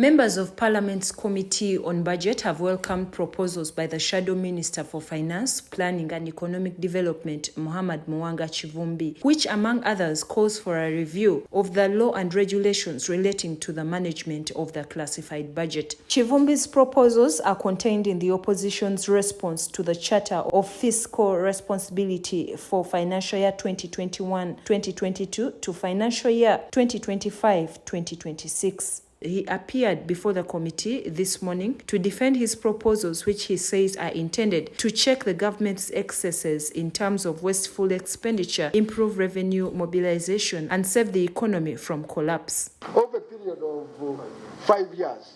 Members of Parliament's Committee on Budget have welcomed proposals by the Shadow Minister for Finance, Planning and Economic Development, Muwanga Kivumbi, which among others calls for a review of the law and regulations relating to the management of the classified budget. Kivumbi's proposals are contained in the opposition's response to the Charter of Fiscal Responsibility for financial year 2021-2022 to financial year 2025-2026. He appeared before the committee this morning to defend his proposals, which he says are intended to check the government's excesses in terms of wasteful expenditure, improve revenue mobilization, and save the economy from collapse. Over a period of 5 years,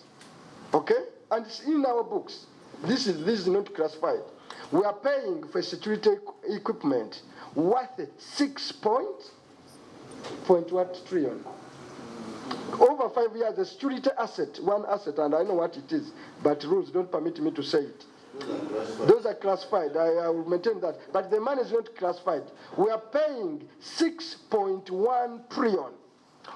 okay? And it's in our books. This is not classified. We are paying for security equipment worth 6.1 trillion. Over 5 years, the security asset, one asset, and I know what it is, but rules don't permit me to say it. Those are classified. I will maintain that. But the money is not classified. We are paying 6.1 trillion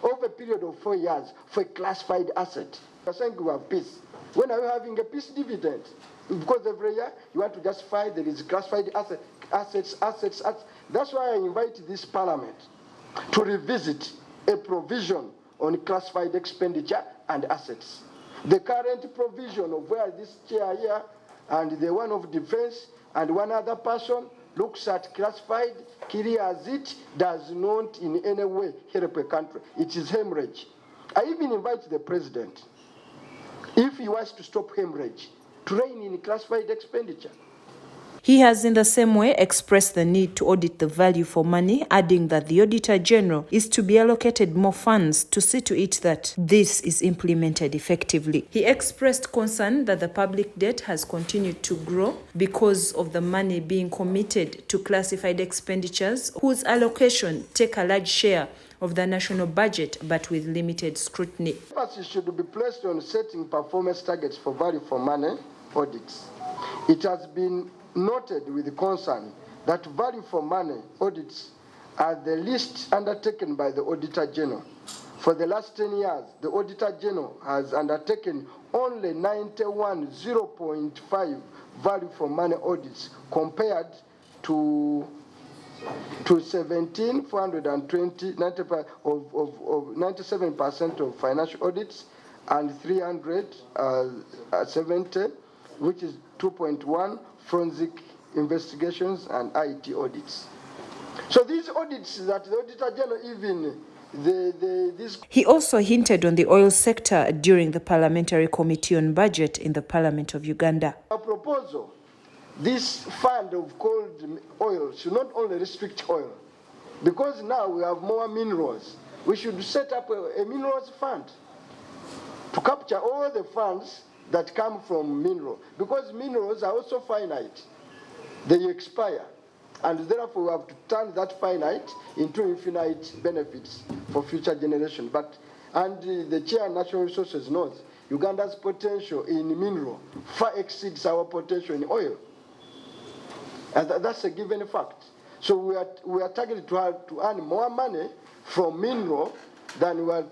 over a period of 4 years for a classified asset. We are saying we have peace. When are you having a peace dividend? Because every year you want to justify there is classified assets. That's why I invite this parliament to revisit a provision on classified expenditure and assets. The current provision of where this chair here and the one of defense and one other person looks at classified, clears it, does not in any way help a country. It is hemorrhage. I even invite the president, if he wants to stop hemorrhage, to rein in classified expenditure. He has in the same way expressed the need to audit the value for money, adding that the Auditor General is to be allocated more funds to see to it that this is implemented effectively. He expressed concern that the public debt has continued to grow because of the money being committed to classified expenditures, whose allocation take a large share of the national budget, but with limited scrutiny. Emphasis should be placed on setting performance targets for value for money audits. It has been noted with concern that value for money audits are the least undertaken by the Auditor General. For the last 10 years, the Auditor General has undertaken only 91 0.5 value for money audits compared to 17,420, 97% of financial audits and 370, which is 2.1 forensic investigations and IT audits. So these audits that the Auditor General even He also hinted on the oil sector during the Parliamentary Committee on Budget in the Parliament of Uganda. A proposal, this fund of cold oil should not only restrict oil, because now we have more minerals. We should set up a minerals fund to capture all the funds that come from mineral, because minerals are also finite. They expire, and therefore we have to turn that finite into infinite benefits for future generations. And the Chair of Natural Resources knows Uganda's potential in mineral far exceeds our potential in oil. And that's a given fact. So we are targeted to earn more money from mineral than we will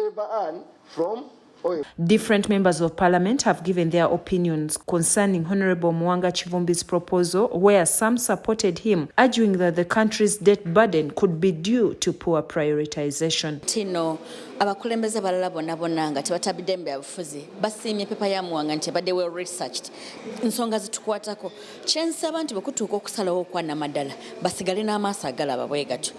ever earn from oil. Different members of parliament have given their opinions concerning Honorable Muwanga Kivumbi's proposal, where some supported him, arguing that the country's debt burden could be due to poor prioritization. Abakulembeze balala bonna nga tebatabidde mu byabufuzi basiimye pepa ya Muwanga nti ebadde well researched nsonga zitukwatako kyensaba nti bwe kutuuka okusalawo okwannamaddala basigale n'amaaso agalaba bwe gatyo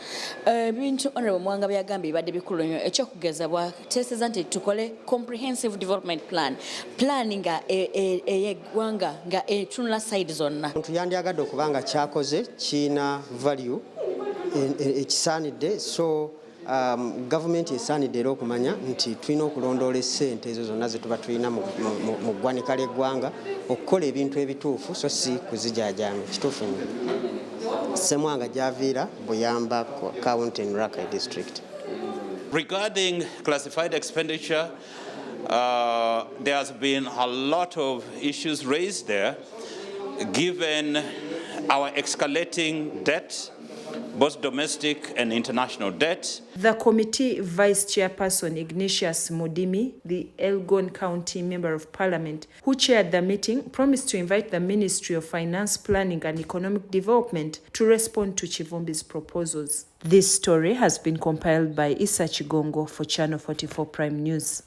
ebintu Honorable Muwanga byagambye bibadde bikulu nnyo ekyokugeza bwateeseza nti tukole comprehensive development plan nga eyeggwanga nga etunula side zonna. Tuyandyagadde okuba nga kyakoze kiina value ekisaanidde, so gavumenti esaanidde era okumanya nti tulina okulondoola essente ezo zonna ze tuba tulina mu ggwanika ly'eggwanga okukola ebintu ebituufu so si kuzijaajamya. Kituufu nnyo. Ssemwanga gy'aviira Buyamba County in Rakai District. Regarding classified expenditure, there has been a lot of issues raised there, given our escalating debt, both domestic and international debt. The committee vice chairperson Ignatius Mudimi, the Elgon County Member of Parliament, who chaired the meeting, promised to invite the Ministry of Finance, Planning and Economic Development to respond to Kivumbi's proposals. This story has been compiled by Isa Chigongo for Channel 44 Prime News.